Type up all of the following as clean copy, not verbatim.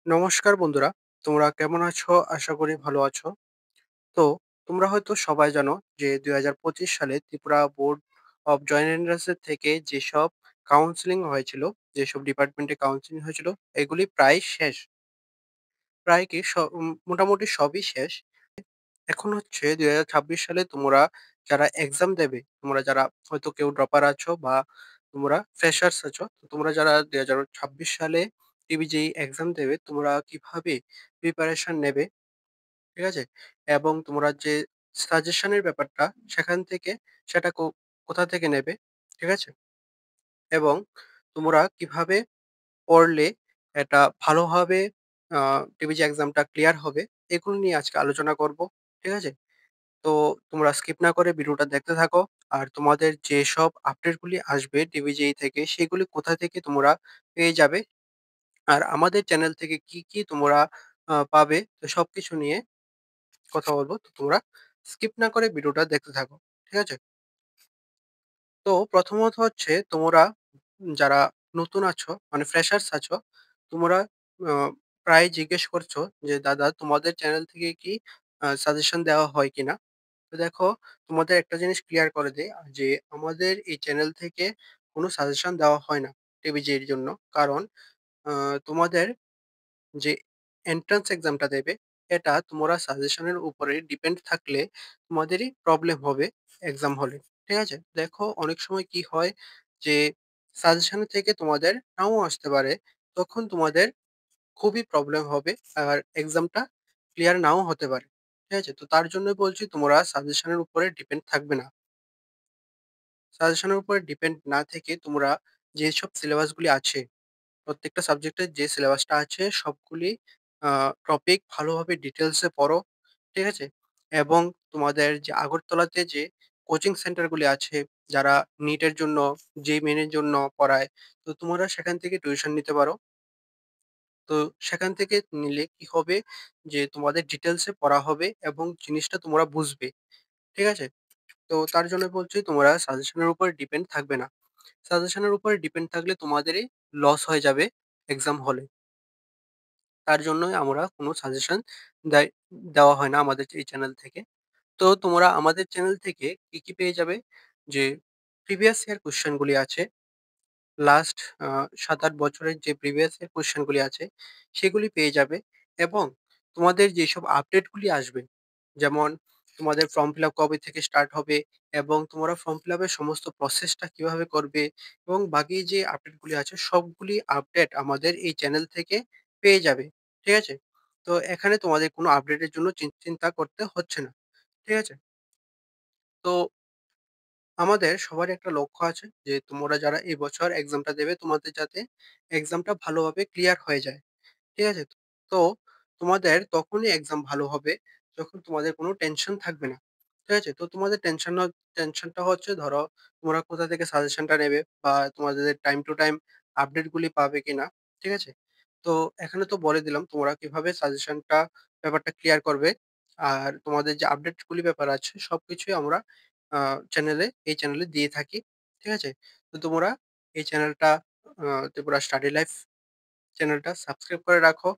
নমস্কার বন্ধুরা, তোমরা কেমন আছো? আশা করি ভালো আছো। তো তোমরা হয়তো সবাই জানো যে ২০২৫ সালে ত্রিপুরা বোর্ড অফ জয়েন্ট এন্ট্রান্সের থেকে যেসব কাউন্সেলিং হয়েছিল, যেসব ডিপার্টমেন্টে কাউন্সেলিং হয়েছিল, এগুলি প্রায় শেষ। প্রায় কি মোটামুটি সবই শেষ। এখন হচ্ছে ২০২৬ সালে তোমরা যারা এক্সাম দেবে, তোমরা যারা হয়তো কেউ ড্রপার আছো বা তোমরা ফ্রেশার্স আছো, তো তোমরা যারা ২০২৬ সালে টিবিজেই এক্সাম দেবে, তোমরা কিভাবে প্রিপারেশন নেবে, ঠিক আছে? এবং তোমরা যে সাজেশনের ব্যাপারটা সেখান থেকে সেটা কোথা থেকে নেবে, ঠিক আছে? এবং তোমরা কিভাবে পড়লে এটা ভালোভাবে টিবিজি এক্সামটা ক্লিয়ার হবে, এগুলো নিয়ে আজকে আলোচনা করব, ঠিক আছে? তো তোমরা স্কিপ না করে ভিডিওটা দেখতে থাকো। আর তোমাদের যেসব আপডেটগুলি আসবে টিভিজেই থেকে সেগুলি কোথা থেকে তোমরা পেয়ে যাবে। আর আমাদের চ্যানেল থেকে কি, কি তোমরা পাবে, তো সবকিছু নিয়ে কথা বলবো। তো তোমরা স্কিপ না করে ভিডিওটা দেখতে থাকো। ঠিক আছে? তো প্রথমত হচ্ছে তোমরা যারা নতুন আছো মানে ফ্রেশার্স আছো, তোমরা আ প্রায় জিজ্ঞেস করছো যে, "দাদা তোমাদের চ্যানেল থেকে কি সাজেশন দেওয়া হয় কিনা?" তো দেখো, তোমাদের একটা জিনিস ক্লিয়ার করে দেই যে আমাদের এই চ্যানেল থেকে কোনো সাজেশন দেওয়া হয় না টিবিজির জন্য। কারণ আ তোমাদের যে এন্ট্রান্স এক্সামটা দেবে, এটা তোমরা সাজেশনের উপরে ডিপেন্ড থাকলে তোমাদেরই প্রবলেম হবে এক্সাম হলে। ঠিক আছে? দেখো অনেক সময় কি হয় যে সাজেশন থেকে তোমাদের নাও আসতে পারে। তখন তোমাদের খুবই প্রবলেম হবে। আর এক্সামটা ক্লিয়ার নাও হতে পারে। ঠিক আছে? তো তার জন্যই বলছি তোমরা সাজেশনের উপরে ডিপেন্ড থাকবে না। সাজেশনের উপরে ডিপেন্ড না থেকে তোমরা যেসব সিলেবাসগুলি আছে, প্রত্যেকটা সাবজেক্টের যে সিলেবাসটা আছে সবগুলি টপিক ভালোভাবে ডিটেইলসে পড়ো। ঠিক আছে? এবং তোমাদের যে আগরতলাতে যে কোচিং সেন্টারগুলি আছে, যারা নিটের জন্য, জেইই মেইনের জন্য পড়ায়, তো তোমরা সেখান থেকে টিউশন নিতে পারো। তো সেখান থেকে নিলে কি হবে যে তোমাদের ডিটেইলসে পড়া হবে এবং জিনিসটা তোমরা বুঝবে। ঠিক আছে? তো তার জন্য বলছি তোমরা সাজেশনের উপর ডিপেন্ড থাকবে না। সাজেশনের উপরে ডিপেন্ড থাকলে তোমাদেরই লস হয়ে যাবে এক্সাম হলে। তার জন্যই আমরা কোনো সাজেশন দেয় দেওয়া হয় না আমাদের এই চ্যানেল থেকে। তো তোমরা আমাদের চ্যানেল থেকে কি, কি পেয়ে যাবে যে প্রিভিয়াস ইয়ার কোয়েশ্চেন গুলি আছে। লাস্ট ৭-৮ বছরের যে প্রিভিয়াস ইয়ার কোয়েশ্চেন গুলি আছে সেগুলি পেয়ে যাবে এবং তোমাদের যেসব আপডেট গুলি আসবে, যেমন তোমাদের ফর্ম ফিল আপ কবে থেকে স্টার্ট হবে এবং তোমরা ফর্ম ফিল আপের সমস্ত প্রসেসটা কিভাবে করবে এবং বাকি যে আপডেট গুলি আছে সবগুলি আপডেট আমাদের এই চ্যানেল থেকে পেয়ে যাবে। ঠিক আছে? তো এখানে তোমাদের কোনো আপডেটের জন্য চিন্তা করতে হচ্ছে না। ঠিক আছে? তো আমাদের সবারই একটা লক্ষ্য আছে যে তোমরা যারা এই বছর এক্সামটা দেবে তোমাদের যাতে এক্সামটা ভালোভাবে ক্লিয়ার হয়ে যায়। ঠিক আছে? তো তোমাদের তখনই এক্সাম ভালো হবে যখন তোমাদের কোনো টেনশন থাকবে না। ঠিক আছে? তো তোমাদের টেনশনটা হচ্ছে, ধরো তোমরা কোথা থেকে সাজেশনটা নেবে বা তোমাদের টাইম টু টাইম আপডেট গুলি পাবে কিনা। ঠিক আছে? তো এখানে তো বলে দিলাম তোমরা কিভাবে সাজেশনটা ব্যাপারটা ক্লিয়ার করবে। আর তোমাদের যে আপডেট গুলি ব্যাপার আছে সবকিছুই আমরা আ এই চ্যানেলে দিয়ে থাকি। ঠিক আছে? তো তোমরা এই চ্যানেলটা ত্রিপুরা স্টাডি লাইফ চ্যানেলটা সাবস্ক্রাইব করে রাখো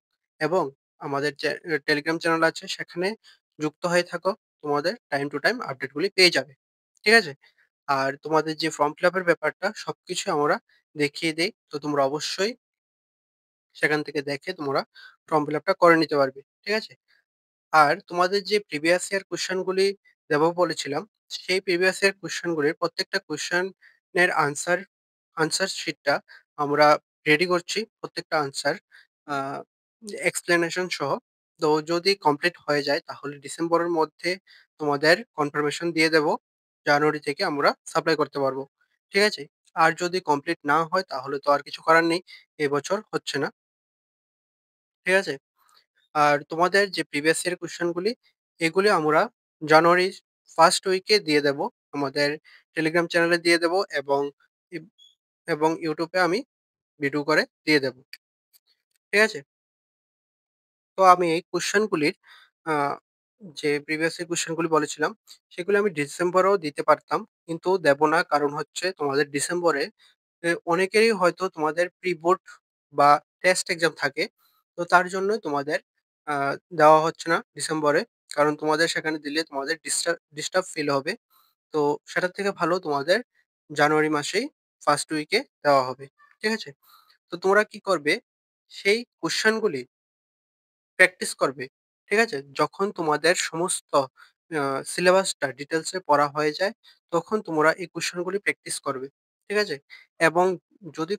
এবং আমাদের যে টেলিগ্রাম চ্যানেল আছে সেখানে যুক্ত হয়ে থাকো। তোমাদের টাইম টু টাইম আপডেটগুলি পেয়ে যাবে। ঠিক আছে? আর তোমাদের যে ফর্ম ফিল আপ এর ব্যাপারটা সবকিছু আমরা দেখিয়ে দেই। তো তোমরা অবশ্যই সেখান থেকে দেখে তোমরা ফর্ম ফিল আপটা করে নিতে পারবে। ঠিক আছে? আর তোমাদের যে প্রিভিয়াস ইয়ার কোয়েশ্চেন গুলি দেবো বলেছিলাম, সেই প্রিভিয়াস ইয়ার কোয়েশ্চেন গুলির প্রত্যেকটা কোয়েশ্চেন এর আনসার শিটটা আমরা রেডি করছি। প্রত্যেকটা আনসার আ এক্সপ্লেনেশন সহ। তো যদি কমপ্লিট হয়ে যায় তাহলে ডিসেম্বরের মধ্যে তোমাদের কনফার্মেশন দিয়ে দেব। জানুয়ারি থেকে আমরা সাপ্লাই করতে পারবো। ঠিক আছে? আর যদি কমপ্লিট না হয় তাহলে তো আর কিছু করার নেই। এবছর হচ্ছে না। ঠিক আছে? আর তোমাদের যে প্রিভিয়াস ইয়ার কোয়েশ্চেন গুলি, এগুলি আমরা জানুয়ারির ফার্স্ট উইকে দিয়ে দেব। আমাদের টেলিগ্রাম চ্যানেলে দিয়ে দেব এবং ইব YouTube এ আমি ভিডিও করে দিয়ে দেব। ঠিক আছে? তো আমি এই কোয়েশ্চেন গুলির আ যে প্রিভিয়াস ইয়ার কোয়েশ্চেন গুলি বলেছিলাম, সেগুলো আমি ডিসেম্বরেও দিতে পারতাম। কিন্তু দেব না। কারণ হচ্ছে তোমাদের ডিসেম্বরে অনেকেরই হয়তো তোমাদের প্রি বোর্ড বা টেস্ট এক্সাম থাকে। তো তার জন্যই তোমাদের আ দেওয়া হচ্ছে না ডিসেম্বরে। কারণ তোমাদের সেখানে দিলে তোমাদের ডিস্টার্ব ফিল হবে। তো সেটার থেকে ভালো তোমাদের জানুয়ারি মাসেই ফার্স্ট উইকে দেওয়া হবে। ঠিক আছে? তো তোমরা কি করবে, সেই কোয়েশ্চেনগুলি প্র্যাকটিস করবে। ঠিক আছে? যখন তোমাদের সমস্ত আ সিলেবাসটা ডিটেইলস এ পড়া হয়ে যায়, তখন তোমরা এই কোয়েশ্চেনগুলি প্র্যাকটিস করবে। ঠিক আছে? এবং যদি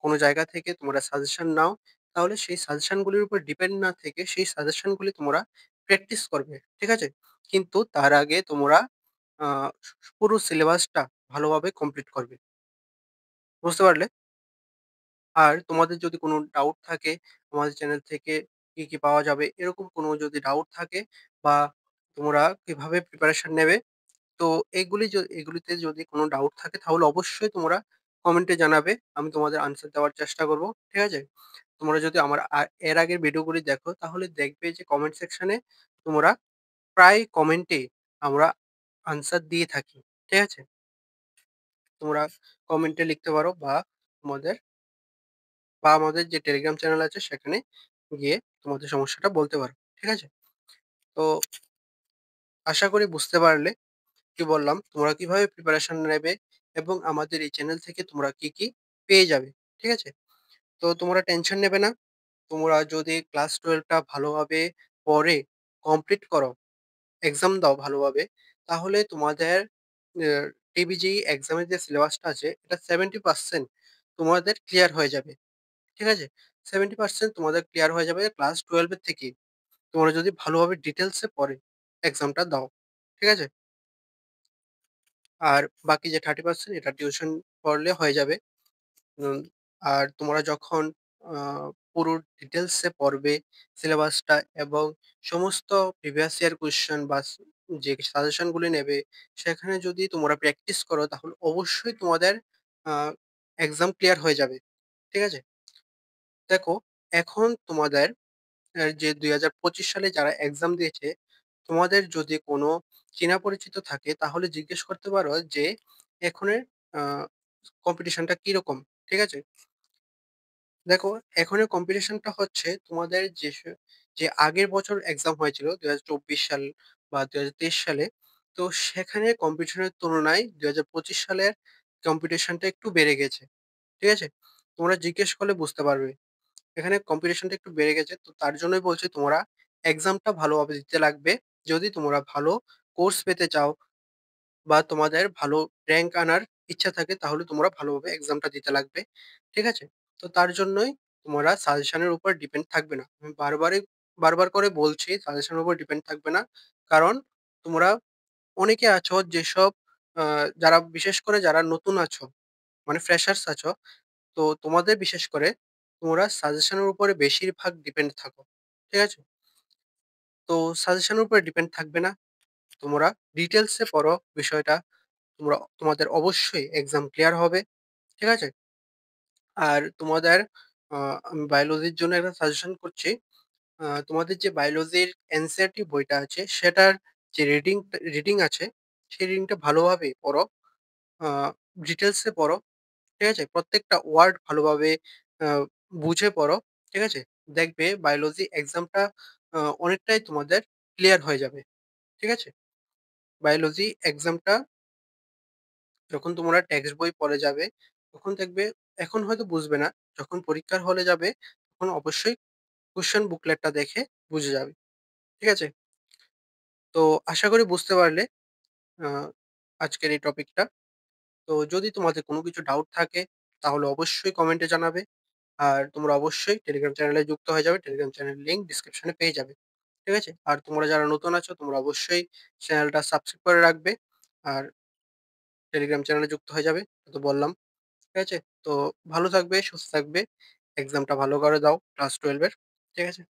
কোনো জায়গা থেকে তোমরা সাজেশন নাও, তাহলে সেই সাজেশনগুলির উপর ডিপেন্ড না থেকে সেই সাজেশনগুলি তোমরা প্র্যাকটিস করবে। ঠিক আছে? কিন্তু তার আগে তোমরা আ পুরো সিলেবাসটা ভালোভাবে কমপ্লিট করবে। বুঝতে পারলে? আর তোমাদের যদি কোনো ডাউট থাকে আমাদের চ্যানেল থেকে কি পাওয়া যাবে, এরকম কোনো যদি ডাউট থাকে বা তোমরা কিভাবে প্রিপারেশন নেবে, তো এগুলিতে যদি কোনো ডাউট থাকে তাহলে অবশ্যই তোমরা কমেন্টে জানাবে। আমি তোমাদের আনসার দেওয়ার চেষ্টা করব। ঠিক আছে? তোমরা যদি আমার এর আগের ভিডিওগুলি দেখো তাহলে দেখবে যে কমেন্ট সেকশনে তোমরা প্রায় কমেন্টে আমরা আনসার দিয়ে থাকি। ঠিক আছে? তোমরা কমেন্টে লিখতে পারো তোমাদের আমাদের যে টেলিগ্রাম চ্যানেল আছে সেখানে গিয়ে তোমাদের সমস্যাটা বলতে পারো। ঠিক আছে? তো আশা করি বুঝতে পারলে কি বললাম, তোমরা কিভাবে প্রিপারেশন নেবে এবং আমাদের এই চ্যানেল থেকে তোমরা কি পেয়ে যাবে। ঠিক আছে? তো তোমরা টেনশন নেবে না। তোমরা যদি ক্লাস 12 টা ভালোভাবে পড়ে কমপ্লিট করো, এক্সাম দাও ভালোভাবে, তাহলে তোমাদের অ্যা টিবিজি এক্সামের যে সিলেবাসটা আছে এটা 70% তোমাদের ক্লিয়ার হয়ে যাবে। ঠিক আছে? 70% তোমাদের ক্লিয়ার হয়ে যাবে ক্লাস 12 এর থেকেই। তোমরা যদি ভালোভাবে ডিটেইলস এ পড়ে এক্সামটা দাও। ঠিক আছে? আর বাকি যে 30% এটা টিউশন পড়লে হয়ে যাবে। উম আর তোমরা যখন আ পুরো ডিটেইলস এ পড়বে সিলেবাসটা এবং সমস্ত প্রিভিয়াস ইয়ার কোয়েশ্চেন যে সাজেশন গুলি নেবে, সেখানে যদি তোমরা প্র্যাকটিস করো তাহলে অবশ্যই তোমাদের আ এক্সাম ক্লিয়ার হয়ে যাবে। ঠিক আছে? দেখো, এখন তোমাদের যে ২০২৫ সালে যারা এক্সাম দিয়েছে, তোমাদের যদি কোনো চেনা পরিচিত থাকে তাহলে জিজ্ঞেস করতে পারো যে এখনের আ কম্পিটিশনটা কিরকম? ঠিক আছে? দেখো, এখনের কম্পিটিশনটা হচ্ছে তোমাদের যে আগের বছর এক্সাম হয়েছিল ২০২৪ সাল বা ২০২৩ সালে, তো সেখানে কম্পিটিশনের তুলনায় ২০২৫ সালের কম্পিটিশনটা একটু বেড়ে গেছে। ঠিক আছে? তোমরা জিজ্ঞেস করলে বুঝতে পারবে। এখানে কম্পিটিশনটা একটু বেড়ে গেছে। তো তার জন্যই বলছি তোমরা এক্সামটা ভালোভাবে দিতে লাগবে। যদি তোমরা ভালো কোর্স পেতে চাও বা তোমাদের ভালো র‍্যাংক আনার ইচ্ছা থাকে তাহলে তোমরা ভালোভাবে এক্সামটা দিতে লাগবে। ঠিক আছে? তো তার জন্যই তোমরা সাজেশনের উপর ডিপেন্ড থাকবে না। আমি বারবার করে বলছি সাজেশনের উপর ডিপেন্ড থাকবে না। কারণ তোমরা অনেকে আছো যেসব আ যারা বিশেষ করে যারা নতুন আছো, মানে ফ্রেশার্স আছো, তো তোমাদের বিশেষ করে তোমরা সাজেশনের উপরে বেশিরভাগ ডিপেন্ড থাকো। ঠিক আছে? তো সাজেশনের উপরে ডিপেন্ড থাকবে না। তোমরা ডিটেইলস এ পড়ো বিষয়টা। তোমাদের অবশ্যই এক্সাম ক্লিয়ার হবে। ঠিক আছে? আর তোমাদের আ আমি বায়োলজির জন্য একটা সাজেশন করছি। তোমাদের যে বায়োলজির এনসিইআরটি বইটা আছে সেটার যে রিডিং আছে, সেই রিডিংটা ভালোভাবে পড়ো। আ ডিটেইলস এ পড়ো। ঠিক আছে? প্রত্যেকটা ওয়ার্ড ভালোভাবে আ বুঝে পড়ো। ঠিক আছে? দেখবে বায়োলজি এক্সামটা অনেকটাই তোমাদের ক্লিয়ার হয়ে যাবে। ঠিক আছে? বায়োলজি এক্সামটা যখন তোমরা টেক্সট বই পড়ে যাবে, তখন দেখবে এখন হয়তো বুঝবে না। যখন পরীক্ষার হলে যাবে, তখন অবশ্যই কোয়েশ্চেন বুকলেটটা দেখে বুঝে যাবে। ঠিক আছে? তো আশা করি বুঝতে পারলে আ আজকের এই টপিকটা। তো যদি তোমাদের কোনো কিছু ডাউট থাকে তাহলে অবশ্যই কমেন্টে জানাবে। আর তোমরা অবশ্যই টেলিগ্রাম চ্যানেলে যুক্ত হয়ে যাবে। টেলিগ্রাম চ্যানেলের লিঙ্ক ডিসক্রিপশনে পেয়ে যাবে। ঠিক আছে? আর তোমরা যারা নতুন আছো তোমরা অবশ্যই চ্যানেলটা সাবস্ক্রাইব করে রাখবে। আর টেলিগ্রাম চ্যানেলে যুক্ত হয়ে যাবে। তো বললাম। ঠিক আছে? তো ভালো থাকবে, সুস্থ থাকবে। এক্সামটা ভালো করে দাও ক্লাস 12 এর। ঠিক আছে?